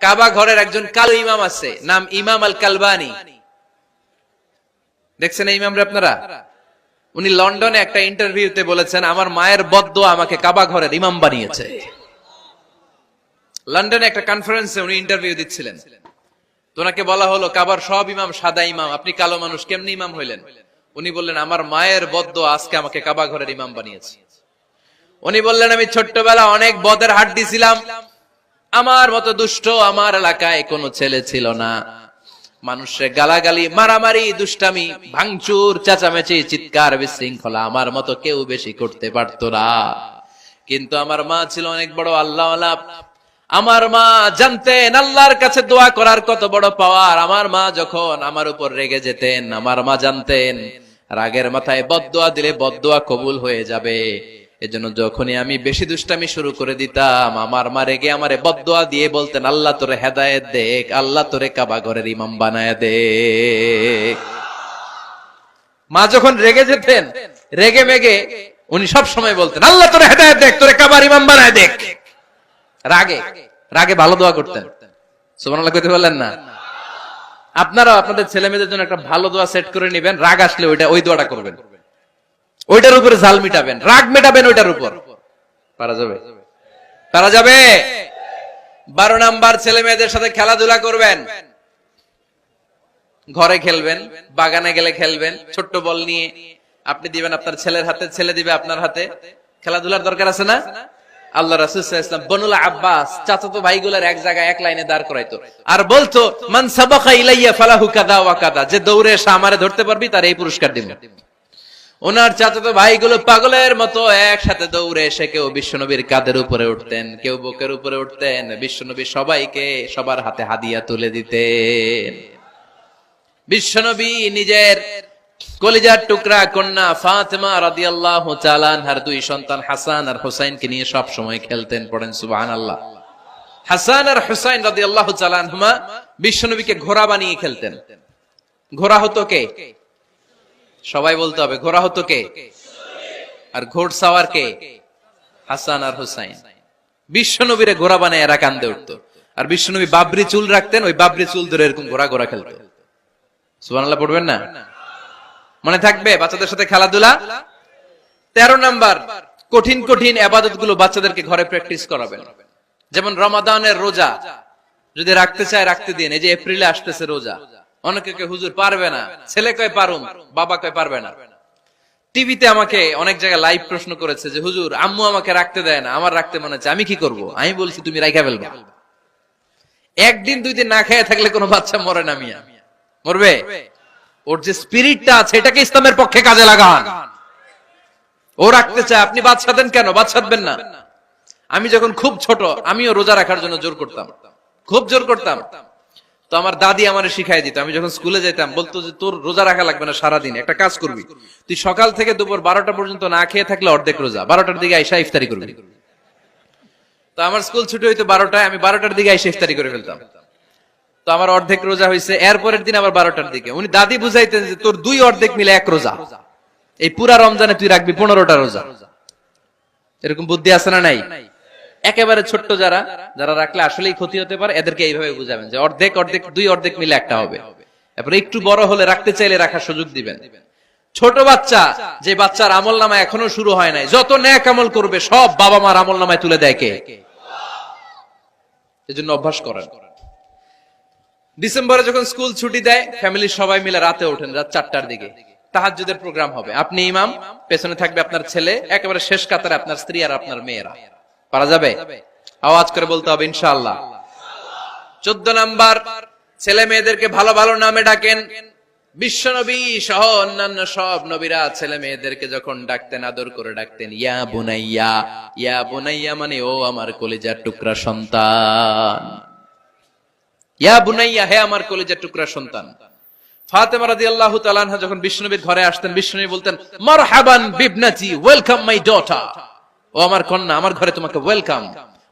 কাবা ঘরের একজন কালো ইমাম আছে, নাম ইমাম আল কালবানি। দেখছেন এই ইমামরা আপনারা? উনি লন্ডনে একটা ইন্টারভিউতে বলেছেন, আমার মায়ের বদদোয়া আমাকে কাবা ঘরের ইমাম বানিয়েছে। লন্ডনে একটা কনফারেন্সে উনি ইন্টারভিউ দিচ্ছিলেন, তো ওনাকে বলা হলো কাবার সব ইমাম সাদা ইমাম, আপনি কালো মানুষ, কেমনি ইমাম হইলেন? উনি বললেন, আমার মায়ের বদদোয়া আজকে আমাকে কাবা ঘরের ইমাম বানিয়েছে। উনি বললেন, আমি ছোট্টবেলা অনেক বদের হাট দিছিলাম, আমার মতো দুষ্ট আমার এলাকায় কোনো ছেলে ছিল না। মানুষের গালাগালি, মারামারি, দুষ্টামি, ভাঙচুর, চেঁচামেচি, চিৎকার, বিশৃঙ্খলা আমার মতো কেউ বেশি করতে পারতো না। কিন্তু আমার মা ছিল অনেক বড় আল্লাহওয়ালা। আমার মা জানতেন আল্লাহর কাছে দোয়া করার কত বড় পাওয়ার। আমার মা যখন আমার উপর রেগে যেতেন, আমার মা জানতেন রাগের মাথায় বদদোয়া দিলে বদদোয়া কবুল হয়ে যাবে। এজন্য যখনই আমি বেশি দুষ্টামি শুরু করে দিতাম, আমার মা রেগে আমারে বদদোয়া দিয়ে বলতেন, আল্লাহ তোরে হেদায়েত দেখ, আল্লাহ তোরে কাবা ঘরের ইমাম বানায় দে। মা যখন রেগে যেতেন, রেগে মেগে উনি সব সময় বলতেন, আল্লাহ তোরে হেদায়েত দেখ, তোরে কাবার ইমাম বানায় দেখ। রাগে রাগে ভালো দোয়া করতেন। সুবহানাল্লাহ কইতে বললেন না? আপনারা আপনাদের ছেলে মেয়েদের জন্য একটা ভালো দোয়া সেট করে নেবেন, রাগ আসলে ওই দোয়াটা করবেন, ওইটার উপরে জাল মিটাবেন, রাগ মেটাবেন ওইটার উপর। পারা যাবে? পারা যাবে? 12 নাম্বার, ছেলে মেয়েদের সাথে খেলাধুলা করবেন। ঘরে খেলবেন, বাগানে গেলে খেলবেন, ছোট্ট বল নিয়ে আপনি দিবেন আপনার ছেলের হাতে, ছেলে দিবে আপনার হাতে। খেলাধুলার দরকার আছে না? আল্লাহ রাসূল সাল্লাল্লাহু আলাইহি ওয়াসাল্লাম বনুল আব্বাস চাচাতো ভাইগুলোর এক জায়গায় এক লাইনে দাঁড় করাইতো, আর বলতো, মান সাবাকা ইলাইয়া ফালাহু কাদা ওয়া কাদা, যে দৌড়ে এসে আমারে ধরতে পারবি তার এই পুরস্কার দিব। ওনার চাচাতো ভাইগুলো পাগলের মতো একসাথে দৌড়ে এসে কেউ বিশ্বনবীর কাঁধের উপরে উঠতেন, কেউ বুকের উপরে উঠতেন। বিশ্বনবী সবাইকে সবার হাতে হাদিয়া তুলে দিতেন। বিশ্বনবী নিজের কলিজার টুকরা কন্যা ফাতেমা রাদিয়াল্লাহু তাআলা আনহার 2 সন্তান হাসান আর হুসাইনকে নিয়ে সব সময় খেলতেন। পড়েন সুবহানাল্লাহ। হাসান আর হুসাইন রাদিয়াল্লাহু তাআলা আনহুমা বিশ্বনবীকে ঘোড়া বানিয়ে খেলতেন। ঘোড়া হতো কে? সবাই বলতে হবে, ঘোড়া হতো কে? আর ঘোড়সাওয়ার কে? হাসান আর হুসাইন। বিশ্বনবীরে ঘোড়া বানায় এরা কান্দে উঠতো। আর বিশ্বনবী বাবরি চুল রাখতেন, ওই বাবরি চুল ধরে এরকম ঘোড়া ঘোড়া খেলতো। সুবহানাল্লাহ পড়বেন না? মনে থাকবে বাচ্চাদের সাথে খেলাধুলা। 13 নাম্বার, কঠিন কঠিন ইবাদতগুলো বাচ্চাদেরকে ঘরে প্র্যাকটিস করাবেন। যেমন রমাদানের রোজা যদি রাখতে চায় রাখতে দিন। এই যে এপ্রিলে আসতেছে রোজা, অনেকে কয় হুজুর পারবে না, ছেলে কয় পারুম, বাবা কয় পারবে না। টিভিতে আমাকে অনেক জায়গায় লাইভ প্রশ্ন করেছে যে হুজুর আম্মু আমাকে রাখতে দেয় না, আমার রাখতে মনে হচ্ছে, আমি কি করব? আমি বলছি তুমি রাইখা ফেলবা। একদিন 2 দিন না খেয়ে থাকলে কোনো বাচ্চা মরে না মিয়া, মরবে? ওর যে স্পিরিটটা আছে এটাকে ইসলামের পক্ষে কাজে লাগান। ও রাখতে চায়, আপনি বাচ্চা দেন কেন? বাচ্চা দেবেন না। আমি যখন খুব ছোট, আমিও রোজা রাখার জন্য জোর করতাম, খুব জোর করতাম। তো আমার দাদি আমারে শিখাই দিত। আমি যখন স্কুলে যেতাম বলতো যে তোর রোজা রাখা লাগবে না, সারাদিন একটা কাজ করবি, তুই সকাল থেকে দুপুর 12টা পর্যন্ত না খেয়ে থাকলে অর্ধেক রোজা, 12টার দিকে আইসা ইফতারি করবি। তো আমার স্কুল ছুটি হইতো 12টায়, আমি 12টার দিকে আইসা ইফতারি করে ফেলতাম। তো আমার অর্ধেক রোজা হয়েছে। এরপরের দিন আবার 12টার দিকে উনি দাদি বুঝাইতেন যে তোর 2 অর্ধেক মিলে 1 রোজা, এই পুরা রমজানে তুই রাখবি 15টা রোজা। এরকম বুদ্ধি আছে না নাই? একেবারে ছোট্ট যারা যারা রাখলে আসলেই ক্ষতি হতে পারে, এদেরকে এইভাবে বুঝাবেন যে অর্ধেক অর্ধেক 2 অর্ধেক মিলে একটা হবে। তারপরে একটু বড় হলে রাখতে চাইলে রাখার সুযোগ দিবেন। ছোট বাচ্চা, যে বাচ্চার আমলনামা এখনো শুরু হয় নাই, যত নেক আমল করবে সব বাবা মার আমলনামায় তুলে দেয় কে? এজন্য অভ্যাস করেন। ডিসেম্বরে যখন স্কুল ছুটি দেয়, ফ্যামিলির সবাই মিলে রাতে ওঠেন, রাত 4টার দিকে তাহাজ্জুদের প্রোগ্রাম হবে। আপনি ইমাম, পেছনে থাকবে আপনার ছেলে, একেবারে শেষ কাতারে আপনার স্ত্রী আর আপনার মেয়েরা। পারা যাবে? আওয়াজ করে বলতে হবে ইনশাআল্লাহ। 14 নাম্বার, ছেলে মেয়েদেরকে ভালো ভালো নামে ডাকেন। বিশ্বনবী সহ অন্যান্য সব নবীরা ছেলে মেয়েদেরকে যখন ডাকতেন আদর করে ডাকতেন ইয়া বুনাইয়া। ইয়া বুনাইয়া মানে ও আমার কলিজার টুকরা সন্তান। ইয়া বুনাইয়া, হে আমার কলিজার টুকরা সন্তান। ফাতেমা রাদিয়াল্লাহু তাআলা আনহা যখন বিশ্বনবীর ঘরে আসতেন, বিশ্বনবী বলতেন মারহাবান বিবনাতি, ওয়েলকাম মাই ডটার। ও আমার কন্যা, আমার ঘরে তোমাকে ওয়েলকাম।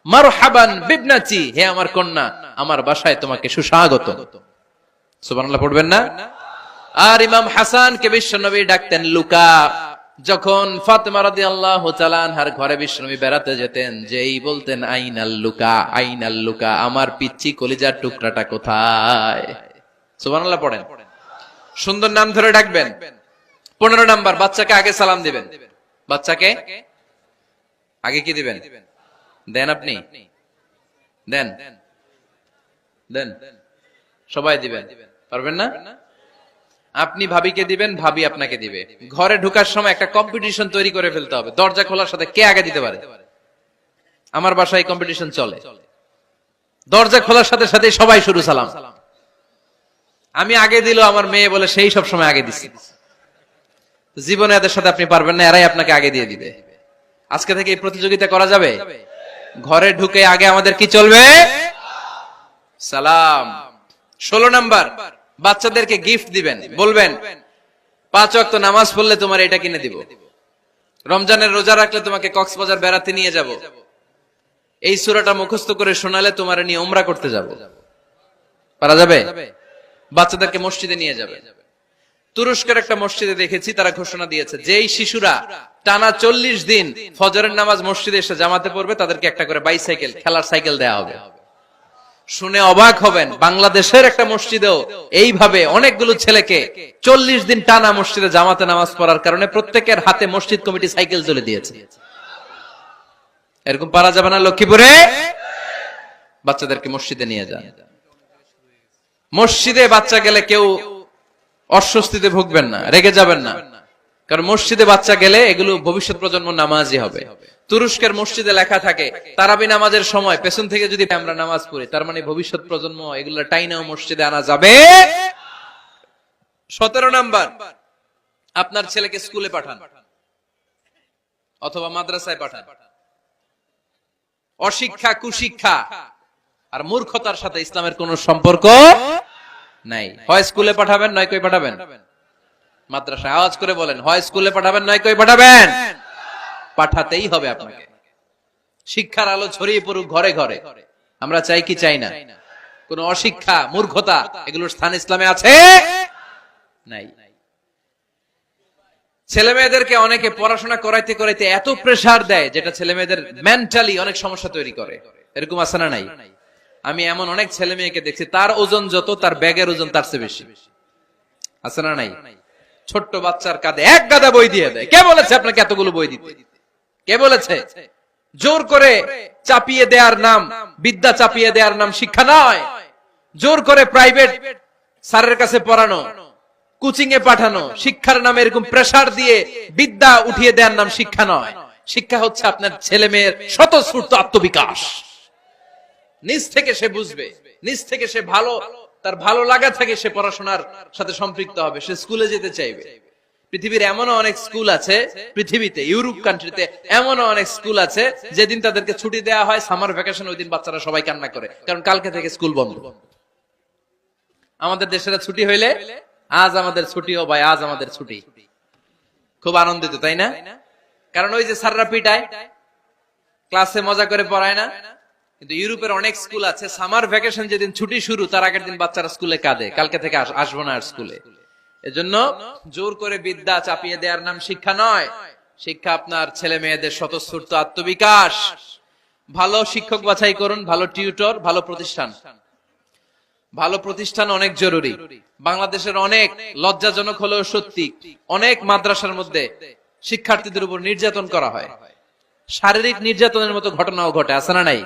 মারহাবান বিবনাতি, হে আমার কন্যা, আমার বাসায় তোমাকে সুস্বাগত। সুবহানাল্লাহ পড়বেন না? আর ইমাম হাসানকে বিশ্বনবী ডাকতেন লুকা। যখন ফাতেমা রাদিয়াল্লাহু তাআলা আনহার ঘরে বিশ্বনবী বেড়াতে যেতেন, যেই বলতেন আইনাল লুকা, আইনাল লুকা, আমার পিচ্চি কলিজার টুকরাটা কোথায়? সুবহানাল্লাহ পড়েন। সুন্দর নাম ধরে ডাকবেন। 15 নাম্বার, বাচ্চাকে আগে সালাম দিবেন। বাচ্চাকে আগে কি দিবেন? দেন আপনি? দেন দেন সবাই দিবেন, পারবেন না? আপনি ভাবিকে দিবেন, ভাবি আপনাকে দিবে। ঘরে ঢোকার সময় একটা কম্পিটিশন তৈরি করে ফেলতে হবে, দরজা খোলার সাথে কে আগে দিতে পারে। আমার বাসায় কম্পিটিশন চলে, দরজা খোলার সাথে সাথে সবাই শুরু সালাম। আমি আগে দিল আমার মেয়ে বলে সেই সব সময় আগে দিছি। জীবনে এদের সাথে আপনি পারবেন না, এরাই আপনাকে আগে দিয়ে দিবে। আজকে থেকে এই প্রতিযোগিতা করা যাবে। ঘরে ঢুকে আগে আমাদের কি চলবে? সালাম। 16 নাম্বার, বাচ্চাদেরকে গিফট দিবেন। বলবেন 5 ওয়াক্ত নামাজ পড়লে তোমার এটা কিনে দিব, রমজানের রোজা রাখলে তোমাকে কক্সবাজার বেড়াতে নিয়ে যাব, এই সূরাটা মুখস্থ করে শোনালে তোমার নিয়ে উমরা করতে যাব। পারা যাবে? বাচ্চাদেরকে মসজিদে নিয়ে যাবে। তুরস্কের একটা মসজিদে দেখেছি, তারা ঘোষণা দিয়েছে যেই শিশুরা টানা 40 দিন ফজরের নামাজ মসজিদে এসে জামাতে পড়বে তাদেরকে একটা করে বাইসাইকেল, খেলার সাইকেল দেওয়া হবে। শুনে অবাক হবেন, বাংলাদেশের একটা মসজিদেও এইভাবে অনেকগুলো ছেলেকে 40 দিন টানা মসজিদে জামাতে নামাজ পড়ার কারণে প্রত্যেকের হাতে মসজিদ কমিটি সাইকেল তুলে দিয়েছে। এরকম পারা যাবে না লক্ষ্মীপুরে? বাচ্চাদেরকে মসজিদে নিয়ে যান। মসজিদে বাচ্চা গেলে কেউ অস্বস্তিতে ভুগবেন না, রেগে যাবেন না, কারণ মসজিদে বাচ্চা গেলে এগুলো ভবিষ্যৎ প্রজন্ম নামাজি হবে। তুরস্কের মসজিদে লেখা থাকে তারাবি নামাজের সময় পেছন থেকে যদি আমরা নামাজ পড়ি, তার মানে ভবিষ্যৎ প্রজন্ম এগুলো টাইনাও মসজিদে আনা যাবে। 17 নাম্বার, আপনার ছেলেকে স্কুলে পাঠান অথবা মাদ্রাসায় পাঠান। অশিক্ষা, কুশিক্ষা আর মূর্খতার সাথে ইসলামের কোন সম্পর্ক নাই। হয় স্কুলে পাঠাবেন, নয় কই পাঠাবেন? মাদ্রাসায়। আওয়াজ করে বলেন, হয় স্কুলে পাঠাবেন, নয় কই পাঠাবেন? পাঠাতেই হবে আপনাকে। শিক্ষার আলো ছড়িয়ে পড়ুক ঘরে ঘরে। আমরা চাই কি চাই না? কোন অশিক্ষা, মূর্খতা এগুলোর স্থান ইসলামে আছে? নাই। ছেলে মেয়েদেরকে অনেকে পড়াশোনা করাইতে করাইতে এত প্রেসার দেয় যেটা ছেলে মেয়েদের মেন্টালি অনেক সমস্যা তৈরি করে। এরকম আছে না নাই? আমি এমন অনেক ছেলে মেয়েকে দেখছি, তার ওজন যত তার ব্যাগের ওজন তার চেয়ে বেশি। আছে না নাই? ছোট্ট বাচ্চার কাঁধে এক গাদা বই দিয়ে দেয়। কে বলেছে আপনাকে এতগুলো বই দিতে? কে বলেছে? জোর করে চাপিয়ে দেওয়ার নাম বিদ্যা, চাপিয়ে দেওয়ার নাম শিক্ষা নয়। জোর করে প্রাইভেট স্যারের কাছে পড়ানো, কোচিং এ পাঠানো, শিক্ষার নামে এরকম প্রেসার দিয়ে বিদ্যা উঠিয়ে দেওয়ার নাম শিক্ষা নয়। শিক্ষা হচ্ছে আপনার ছেলে মেয়ের স্বতঃস্ফূর্ত আত্মবিকাশ। নিজ থেকে সে বুঝবে, নিজ থেকে সে তার ভালো লাগা থেকে সে পড়াশোনার সাথে সম্পৃক্ত হবে, সে স্কুলে যেতে চাইবে। পৃথিবীর এমনও অনেক স্কুল আছে, পৃথিবীতে ইউরোপ কান্ট্রিতে এমনও অনেক স্কুল আছে যেদিন তাদেরকে ছুটি দেওয়া হয় সামার ভ্যাকেশন, ওই দিন বাচ্চারা সবাই কান্না করে, কারণ কালকে থেকে স্কুল বন্ধ। আমাদের দেশের ছুটি হইলে আজ আমাদের ছুটি, ও ভাই আজ আমাদের ছুটি, খুব আনন্দিত, তাই না? কারণ ওই যে স্যাররা পিটায়, ক্লাসে মজা করে পড়ায় না। কিন্তু ইউরোপের অনেক স্কুল আছে সামার ভ্যাকেশন যেদিন ছুটি শুরু তার আগের দিন বাচ্চারা স্কুলে কাঁদে, কালকে থেকে আসবো না আর স্কুলে। এজন্য জোর করে বিদ্যা চাপিয়ে দেওয়ার নাম শিক্ষা নয়। শিক্ষা আপনার ছেলে মেয়েদের স্বতঃস্ফূর্ত আত্মবিকাশ। ভালো শিক্ষক বাছাই করুন, ভালো টিউটর, ভালো প্রতিষ্ঠান। ভালো প্রতিষ্ঠান অনেক জরুরি। বাংলাদেশের অনেক লজ্জাজনক হলেও সত্যি, অনেক মাদ্রাসার মধ্যে শিক্ষার্থীদের উপর নির্যাতন করা হয়, শারীরিক নির্যাতনের মতো ঘটনাও ঘটে। আছে না নাই?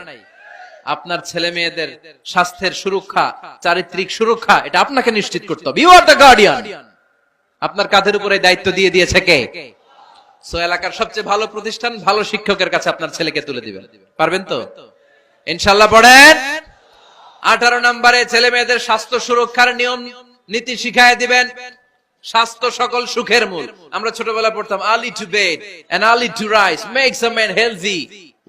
আপনার ছেলে মেয়েদের স্বাস্থ্যের সুরক্ষা, চারিত্রিক সুরক্ষা, এটা আপনাকে নিশ্চিত করতে হবে। You are the guardian. আপনার কাঁধের উপরে দায়িত্ব দিয়ে দিয়েছে কে? সো এলাকার সবচেয়ে ভালো প্রতিষ্ঠান, ভালো শিক্ষকের কাছে আপনার ছেলেকে তুলে দিবেন। পারবেন তো? ইনশাআল্লাহ। পড়েন। 18 নম্বরে ছেলে মেয়েদের স্বাস্থ্য সুরক্ষার নিয়ম নীতি শিখায় দিবেন। স্বাস্থ্য সকল সুখের মূল। আমরা ছোটবেলা পড়তাম early to bed and early to rise makes a man healthy,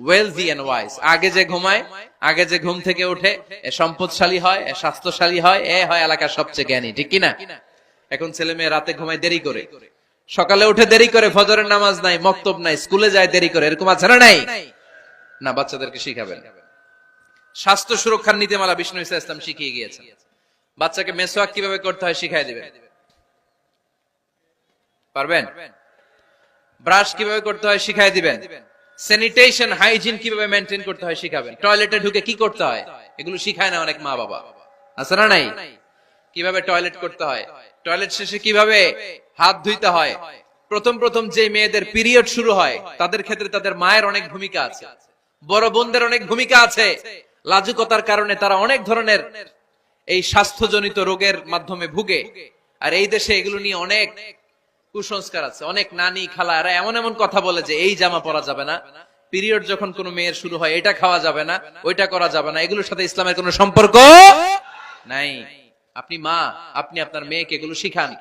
wealthy and wise. আগে যে ঘুমায়, আগে যে ঘুম থেকে ওঠে, এ সম্পদশালী হয়, এ স্বাস্থ্যশালী হয়, এ হয় এলাকার সবচেয়ে জ্ঞানী। ঠিক কি না? এখন ছেলে মেয়ে রাতে ঘুমায় দেরি করে, সকালে উঠে দেরি করে, ফজরের নামাজ নাই, মক্তব নাই, স্কুলে যায় দেরি করে। এরকম আছে না নাই? না, বাচ্চাদেরকে শিখাবেন। স্বাস্থ্য সুরক্ষার নীতিমালা বিষ্ণু ইসা ইসলাম শিখিয়ে গিয়েছেন। বাচ্চাকে মেসওয়াক কিভাবে করতে হয় শিখাই দিবেন। পারবেন? ব্রাশ কিভাবে করতে হয় শিখাই দিবেন, স্যানিটেশন হাইজিন কিভাবে মেনটেন করতে হয় শিখাবেন, টয়লেটে ঢুকে কি করতে হয় এগুলো শিখায় না অনেক মা বাবা, আছে না নাই? কিভাবে টয়লেট করতে হয়, টয়লেট শেষে কিভাবে হাত ধুইতে হয়। প্রথম প্রথম যে মেয়েদের পিরিয়ড শুরু হয় তাদের ক্ষেত্রে তাদের মায়ের অনেক ভূমিকা আছে, বড় বোনদের অনেক ভূমিকা আছে। লাজুকতার কারণে তারা অনেক ধরনের এই স্বাস্থ্যজনিত রোগের মাধ্যমে ভুগে। আর এই দেশে এগুলো নিয়ে অনেক কুসংস্কার আছে, অনেক নানি খালা এরা এমন এমন কথা বলে যে এই জামা পরা যাবে না, পিরিয়ড যখন কোনো মেয়ের শুরু হয় এটা খাওয়া যাবে না, ওইটা করা যাবে না, এগুলোর সাথে ইসলামের কোনো সম্পর্ক নাই। আপনি মা, আপনি আপনার মেয়েকে এগুলো শিখান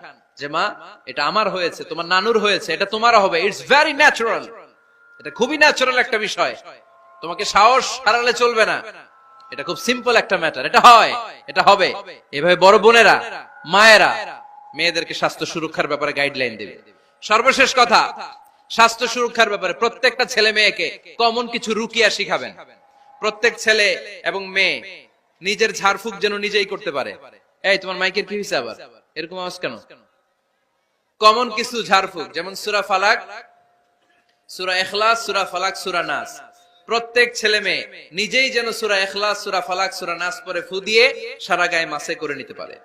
যে মা এটা আমার হয়েছে, তোমার নানুর হয়েছে, এটা তোমারও হবে, ইটস ভেরি ন্যাচারাল, এটা খুবই ন্যাচারাল একটা বিষয়, তোমাকে সাহস হারালে চলবে না, এটা খুব সিম্পল একটা ম্যাটার, এটা হয়, এটা হবে। এভাবে বড় বোনেরা মায়েরা মেয়েদেরকে স্বাস্থ্য সুরক্ষার ব্যাপারে গাইডলাইন দেবে। সর্বশেষ কথা, স্বাস্থ্য সুরক্ষার ব্যাপারে প্রত্যেকটা ছেলে মেয়েকে কমন কিছু রুকিয়া শিখাবেন। প্রত্যেক ছেলে এবং মেয়ে নিজের ঝাড়ফুঁক যেন নিজেই করতে পারে। এই তোমার মাইকের কি হয়েছে আবার এরকম আওয়াজ কেন? কমন কিছু ঝাড়ফুঁক, যেমন সূরা ফালাক, সূরা ইখলাস, সূরা ফালাক, সূরা নাস, প্রত্যেক ছেলে মেয়ে নিজেই যেন সূরা ইখলাস, সূরা ফালাক, সূরা নাস পরে ফু দিয়ে সারা গায়ে মাসে করে নিতে পারে।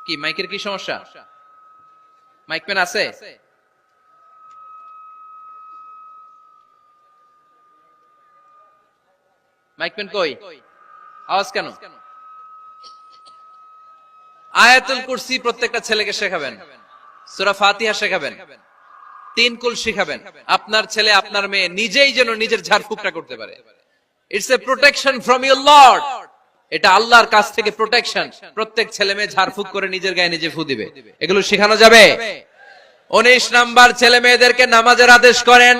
কি মাইকের কি সমস্যা? মাইক পেন আছে? মাইক পেন কই? আওয়াজ কেন? আয়াতুল কুরসি প্রত্যেকটা ছেলেকে শেখাবেন, সূরা ফাতিহা শেখাবেন, তিন কুল শেখাবেন। আপনার ছেলে আপনার মেয়ে নিজেই যেন নিজের ঝাড়ফুঁকটা করতে পারে। It's a protection from your Lord, এটা আল্লাহর কাছ থেকে প্রোটেকশন। প্রত্যেক ছেলে মেয়ে ঝাড়ফুঁক করে নিজের গায়ে নিজে ফু দিবে, এগুলো শেখানো যাবে। 19 নাম্বার, ছেলে মেয়েদেরকে নামাজের আদেশ করেন।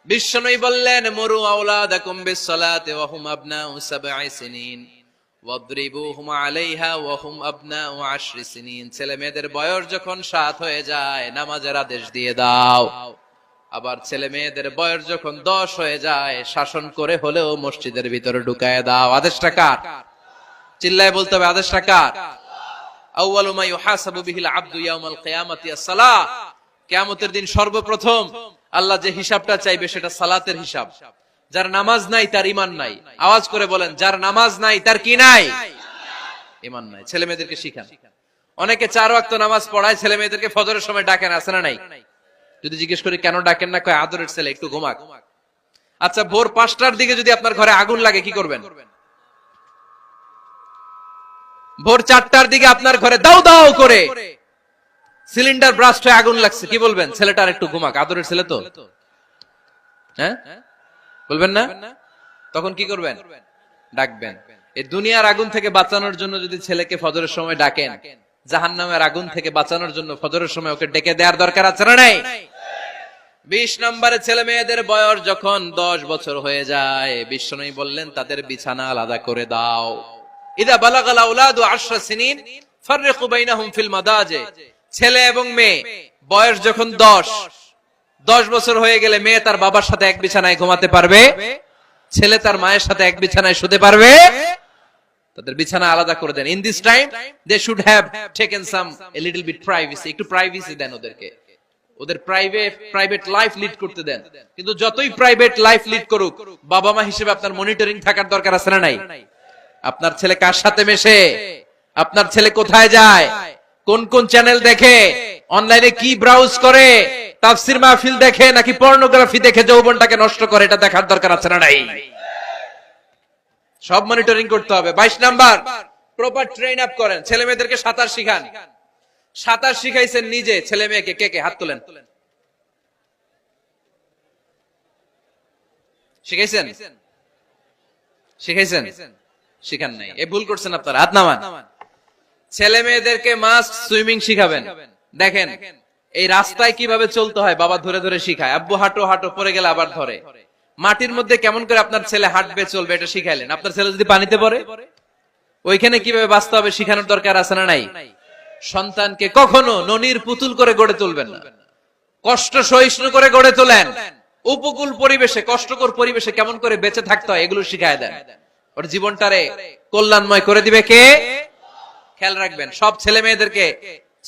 বিশ্বনবী বললেন মুরু আওলাদাকুম বিসসালাতি ওয়া হুম আবনাউ সাবঈ সিনিন ওয়াদরিবুহুম আলাইহা ওয়া হুম আবনাউ 10 সিনিন। ছেলে মেয়েদের বয়স যখন 7 হয়ে যায় নামাজের আদেশ দিয়ে দাও। আবার ছেলে মেয়েদের বয়স যখন 10 হয়ে যায় শাসন করে হলেও মসজিদের ভিতরে ঢুকায় দাও। আদেশটা কার? চিল্লায় বলতে হবে আদেশটা কার? আউয়ালু মা ইউহাসাবু বিহিল আবদু ইয়াউমাল কিয়ামাতি আস-সালাহ। কিয়ামতের দিন সর্বপ্রথম আল্লাহ যে হিসাবটা চাইবে সেটা সালাতের হিসাব। যার নামাজ নাই তার ঈমান নাই। আওয়াজ করে বলেন, যার নামাজ নাই তার কি নাই? ঈমান নাই। ছেলে মেয়েদেরকে শিখান। অনেকে 4 ওয়াক্ত নামাজ পড়ায়, ছেলে মেয়েদেরকে ফজরের সময় ডাকেন, আছে না নাই? যদি জিজ্ঞেস করি কেন ডাকেন না, কয় আদরের ছেলে একটু ঘুমাক। আচ্ছা, ভোর 5টার দিকে যদি আপনার ঘরে আগুন লাগে কি করবেন? ভোর 4টার দিকে আপনার ঘরে দাও দাও করে সিলিন্ডার ব্রাস্ট হয়ে আগুন লাগছে, কি বলবেন? ছেলেটার একটু ঘুমাক, আদরের ছেলে তো, হ্যাঁ বলবেন না? তখন কি করবেন? ডাকবেন। এই দুনিয়ার আগুন থেকে বাঁচানোর জন্য যদি ছেলেকে ফজরের সময় ডাকেন, জাহান্নামের আগুন থেকে বাঁচানোর জন্য ফজরের সময় ওকে ডেকে দেওয়ার দরকার আছে না নাই? 20 নম্বরে, ছেলে মেয়েদের বয়স যখন 10 বছর হয়ে যায় বিশ্বনবী বললেন তাদের বিছানা আলাদা করে দাও। ইদা বালাগাল আওলাদু 10 সিনিন ফাররিকু বাইনাহুম ফিল মাদাজি। ছেলে এবং মেয়ে বয়স যখন 10 বছর হয়ে গেলে মেয়ে তার বাবার সাথে এক বিছানায় ঘুমাতে পারবে, ছেলে তার মায়ের সাথে এক বিছানায় শুতে পারবে। তাদের বিছানা আলাদা করে দেন। In this time they should have taken some a little bit privacy. একটু প্রাইভেসি দেন ওদেরকে, ওদের প্রাইভেট লাইফ লিড করতে দেন। কিন্তু যতই প্রাইভেট লাইফ লিড করুক, বাবা মা হিসেবে আপনার মনিটরিং থাকার দরকার আছে না নাই? আপনার ছেলে কার সাথে মেশে, আপনার ছেলে কোথায় যায়, কোন কোন চ্যানেল দেখে, অনলাইনে কি ব্রাউজ করে, তাফসির মাহফিল দেখে নাকি পর্নোগ্রাফি দেখে যৌবনটাকে নষ্ট করে, এটা দেখার দরকার আছে না নাই? সব মনিটরিং করতে হবে। 22 নাম্বার, প্রপার ট্রেন আপ করেন। ছেলে মেয়েদেরকে সাঁতার শিখান। সাঁতার শিখাইছেন নিজে, ছেলে মেয়েকে কে কে? হাত তোলেন। শিখাইছেন? শিখাইছেন? শিখান নাই, এ ভুল করছেন আপনারা। হাত নামান। ছেলে মেয়েদেরকে মাস্ট সুইমিং শিখাবেন। দেখেন এই রাস্তায় কিভাবে চলতে হয় বাবা ধরে ধরে শিখায়। আব্বু হাঁটো হাঁটো, পরে গেলে আবার ধরে। মাটির মধ্যে কেমন করে আপনার ছেলে হাঁটবে চলবে এটা শিখাইলেন। আপনার ছেলে যদি পানিতে পড়ে ওইখানে কিভাবে বাঁচতে হবে শিখানোর দরকার আছে না নাই? সন্তানকে কখনো ননির পুতুল করে গড়ে তুলবেন না, কষ্ট সহিষ্ণু করে গড়ে তোলেন। উপকূল পরিবেশে, কষ্টকর পরিবেশে কেমন করে বেঁচে থাকতে হয় এগুলো শিখায় দেন। ওর জীবনটারে কল্যাণময় করে দিবে কে? খেয়াল রাখবেন, সব ছেলে মেয়েদেরকে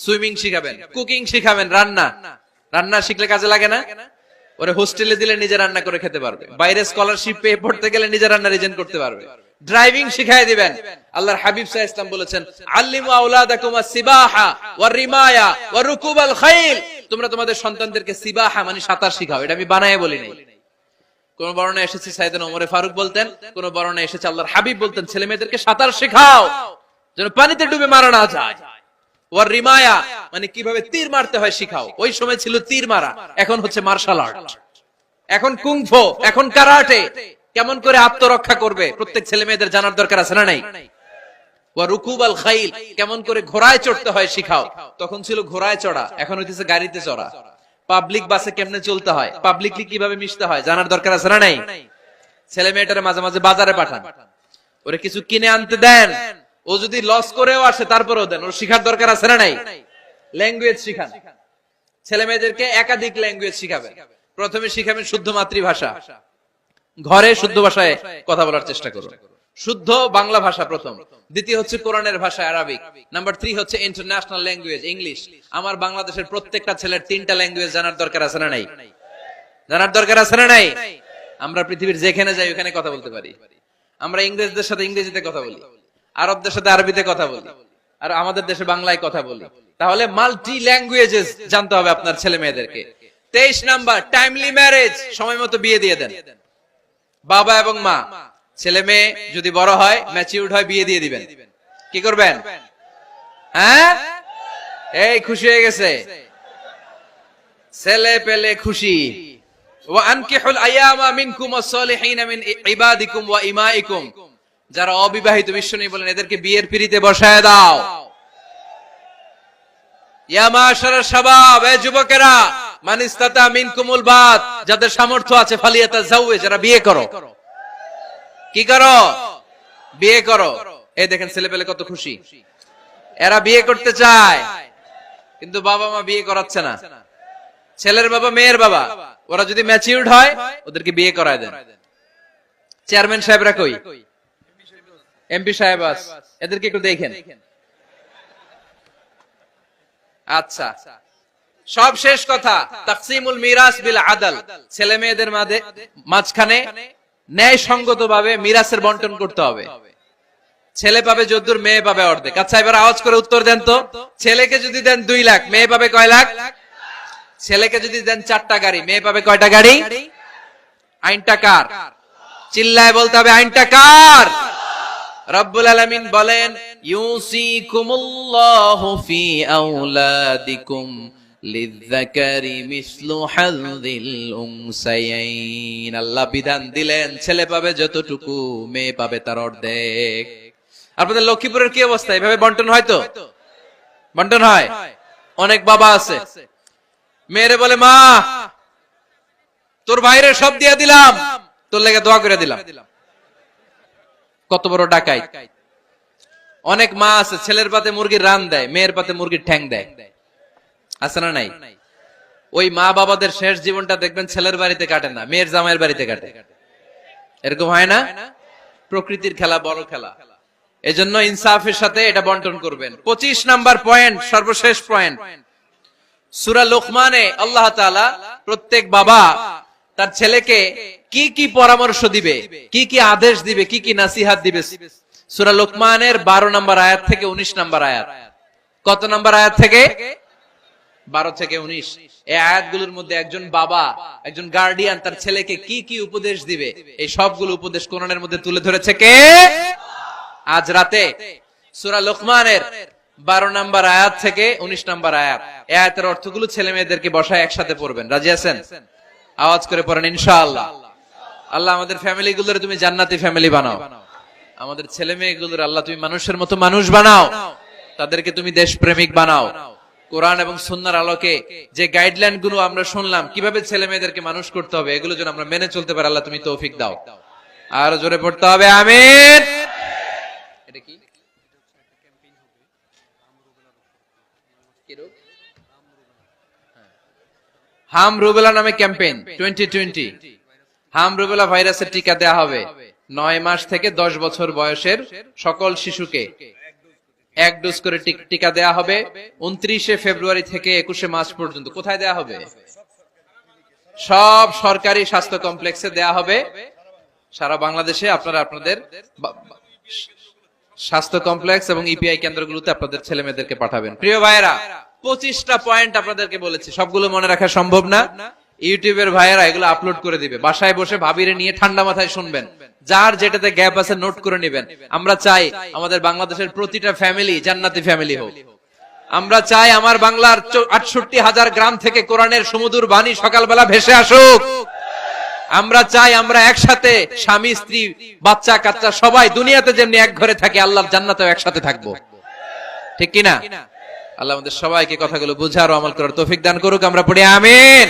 সুইমিং শিখাবেন, কুকিং শিখাবেন, রান্না শিখলে কাজে লাগে না? ওরে হোস্টেলে দিলে নিজে রান্না করে খেতে পারবে, বাইরে স্কলারশিপ পেয়ে পড়তে গেলে নিজে রান্না রিজেন করতে পারবে। ড্রাইভিং শিখাই দিবেন। আল্লাহর হাবিব সাল্লাল্লাহু আলাইহি ওয়াসাল্লাম বলেছেন, আল্লিমু আওলাদাকুম আস-সিবাহা ওয়ার রিমায়া ওয়া রুকুবাল খাইল। তোমরা তোমাদের সন্তানদেরকে সিবাহা মানে সাঁতার শিখাও। এটা আমি বানায়ে বলি নাই। কোন বর্ণনায় এসেছে সাইয়েদনা ওমর ফারুক বলতেন, কোন বর্ণনায় এসেছে আল্লাহর হাবিব বলতেন, ছেলে মেয়েদেরকে সাঁতার শেখাও যেন পানিতে ডুবে মারা না যায়। ওয়ার রিমায়া মানে কিভাবে তীর মারতে হয় শিখাও। ওই সময় ছিল তীর মারা, এখন হচ্ছে মার্শাল আর্ট, এখন কুংফু, এখন কারাটে। কেমন করে আত্মরক্ষা করবে প্রত্যেক ছেলে মেয়েদের জানার দরকার আছে না নাই? ওয়া রুকুবাল খাইল, কেমন করে ঘোড়ায় চড়তে হয় শিখাও। তখন ছিল ঘোড়ায় চড়া, এখন হইতেছে গাড়িতে চড়া। পাবলিক বাসে কেমনে চলতে হয়, পাবলিকলি কিভাবে মিশতে হয় জানার দরকার আছে না নাই? ছেলে মেয়েটারে মাঝে মাঝে বাজারে পাঠান, ওরে কিছু কিনে আনতে দেন। ও যদি লস করেও আসে তারপরেও দেন, ওর শিখার দরকার আছে না নাই? ল্যাঙ্গুয়েজ শিখান, ছেলে মেয়েদেরকে একাধিক ল্যাঙ্গুয়েজ শিখাবেন। প্রথমে শিখাবেন শুদ্ধ মাতৃভাষা, ঘরে শুদ্ধ ভাষায় কথা বলার চেষ্টা করুন। শুদ্ধ বাংলা ভাষা প্রথম। দ্বিতীয় হচ্ছে কোরআনের ভাষা আরবিক। নাম্বার 3 হচ্ছে ইন্টারন্যাশনাল ল্যাঙ্গুয়েজ ইংলিশ। আমার বাংলাদেশের প্রত্যেকটা ছেলের 3টা ল্যাঙ্গুয়েজ জানার দরকার আছে না নাই? জানার দরকার আছে না নাই? আমরা পৃথিবীর যেখানে যাই ওখানে কথা বলতে পারি। আমরা ইংরেজদের সাথে ইংরেজিতে কথা বলি, আরবদের সাথে আরবিতে কথা বলি, আর আমাদের দেশে বাংলায় কথা বলি। তাহলে মাল্টি ল্যাঙ্গুয়েজেস জানতে হবে আপনার ছেলে মেয়েদেরকে। 23 নাম্বার টাইমলি ম্যারেজ, সময় মতো বিয়ে দিয়ে দেন। বাবা এবং মা, ছেলে মেয়ে যদি বড় হয়, ম্যাচিউরড হয়, বিয়ে দিয়ে দিবেন। কি করবেন? হ্যাঁ, এই খুশি হয়ে গেছে, ছেলে পেলে খুশি। ওয়া আনকিহুল আয়ামা মিনকুম ওয়াস-সালিহিনা মিন ইবাদিকুম ওয়া ইমাইকুম। যারা অবিবাহিত, বিশ্বনবী বলেন এদেরকে বিয়ের পিঁড়িতে বসায় দাও। ইয়া মাশারাশ শাবাব, এ যুবকেরা, মান ইসতাতা মিনকুমুল বাত, যাদের সামর্থ্য আছে ফালিয়াতাজাওয়াজ, যারা বিয়ে করো। কি করো? বিয়ে করো। এই দেখেন ছেলে পেলে কত খুশি, এরা বিয়ে করতে চায়, কিন্তু বাবা মা বিয়ে করাচ্ছে না। ছেলের বাবা মেয়ের বাবা, ওরা যদি ম্যাচিউরড হয় ওদেরকে বিয়ে করায় দেন। চেয়ারম্যান সাহেবরা কই? এমপি সাহেব আস, এদেরকে একটু দেখেন। আচ্ছা, সব শেষ কথা, তাকসিমুল মিরাস বিল আদল। ছেলে মেয়েদের মাঝখানে ন্যায় সঙ্গত ভাবে মিরাসের বন্টন করতে হবে। ছেলে পাবে যদ্দুর, মেয়ে পাবে অর্ধেক। আচ্ছা, এবার আওয়াজ করে উত্তর দেন তো, ছেলেকে যদি দেন 2 লাখ, মেয়ে পাবে কয় লাখ? ছেলেকে যদি দেন 4টা গাড়ি, মেয়ে পাবে কয়টা গাড়ি? আইনটা কার? চিল্লায় বলতে হবে, আইনটা কার? রব্বুল আলামিন বলেন, ইউসিকুমুল্লাহু ফি আওলাদিকুম লিযযাকারি মিসলু হাযযিল উনসায়াইন। আল্লাহ বিধান দিলেন, ছেলে পাবে যতটুকু, মেয়ে পাবে তার অর্ধেক। আপনাদের লক্ষ্মীপুরের কি অবস্থা? এভাবে বন্টন হয় তো? বন্টন হয়? অনেক বাবা আছে, মেয়েরে বলে, মা তোর ভাইরে সব দিয়ে দিলাম, তোর লেগে দোয়া করে দিলাম। কত বড় ডাকাই! অনেক মা আছে, ছেলের পাতে মুরগির রান দেয়, মেয়ের পাতে মুরগির ঠ্যাং দেয়। আছে না নাই? ওই মা বাবাদের শেষ জীবনটা দেখবেন ছেলের বাড়িতে কাটে না, মেয়ের জামাইয়ের বাড়িতে কাটে। এরকম হয় না? প্রকৃতির খেলা বড় খেলা। এজন্য ইনসাফের সাথে এটা বন্টন করবেন। 25 নাম্বার পয়েন্ট, সর্বশেষ পয়েন্ট। সূরা লোকমানে আল্লাহ তাআলা প্রত্যেক বাবা তার ছেলেকে কি কি পরামর্শ দিবে, কি কি আদেশ দিবে, কি কি নাসিহাত দিবে, সূরা লোকমানের 12 নম্বর আয়াত থেকে 19 নম্বর আয়াত। কত নম্বর আয়াত থেকে? 12 থেকে 19। এই আয়াতগুলোর মধ্যে একজন বাবা, একজন গার্ডিয়ান তার ছেলেকে কি কি উপদেশ দিবে, এই সবগুলো উপদেশ কোরআনের মধ্যে তুলে ধরেছে কে? আজ রাতে সূরা লোকমানের 12 নম্বর আয়াত থেকে 19 নম্বর আয়াত। এই আয়াতের অর্থগুলো ছেলে মেয়েদেরকে বসায় একসাথে পড়বেন। রাজি আছেন? আওয়াজ করে পড়েন ইনশাআল্লাহ। আল্লাহ আমাদের ফ্যামিলি গুলোর তুমি জান্নাতি ফ্যামিলি বানাও। আমাদের ছেলে মেয়েগুলোর আল্লাহ তুমি মানুষের মতো মানুষ বানাও, তাদেরকে তুমি দেশপ্রেমিক বানাও। কোরআন এবং সুন্নাহর আলোকে যে গাইডলাইন গুলো আমরা শুনলাম, কিভাবে ছেলে মেয়েদেরকে মানুষ করতে হবে, এগুলো যেন আমরা মেনে চলতে পারি, আল্লাহ তুমি তৌফিক দাও। আর জোরে পড়তে হবে আমিন। এটা কি? হাম রুবেলা নামে ক্যাম্পেইন 2020। হাম রুবেলা ভাইরাসের টিকা দেয়া হবে 9 মাস থেকে 10 বছর বয়সের সকল শিশুকে এক ডোজ করে টিকা দেয়া হবে 29শে ফেব্রুয়ারি থেকে 21শে মার্চ পর্যন্ত। কোথায় দেয়া হবে? সব সরকারি স্বাস্থ্য কমপ্লেক্সে দেয়া হবে। সারা বাংলাদেশে আপনারা আপনাদের স্বাস্থ্য কমপ্লেক্স এবং ইপিআই কেন্দ্রগুলোতে আপনাদের ছেলে মেয়েদেরকে পাঠাবেন। প্রিয় ভাইয়েরা, 25টা পয়েন্ট আপনাদেরকে বলেছি, সবগুলো মনে রাখা সম্ভব না। ইউটিউবের ভাইয়েরা এগুলো আপলোড করে দিবে, বাসায় বসে ভাবিরে নিয়ে ঠান্ডা মাথায় শুনবেন, যার যেটাতে গ্যাপ আছে নোট করে নেবেন। আমরা চাই আমাদের বাংলাদেশের প্রতিটা ফ্যামিলি জান্নাতি ফ্যামিলি হোক। আমরা চাই আমার বাংলার 68,000 গ্রাম থেকে কোরআনের সুমধুর বাণী সকালবেলা ভেসে আসুক। আমরা চাই আমরা একসাথে স্বামী স্ত্রী বাচ্চা কাচ্চা সবাই দুনিয়াতে যেমনি এক ঘরে থাকে, আল্লাহর জান্নাতেও একসাথে থাকবো, ঠিক কিনা? আল্লাহ আমাদের সবাইকে কথাগুলো বুঝার ও আমল করার তৌফিক দান করুক। আমরা পড়ি আমিন।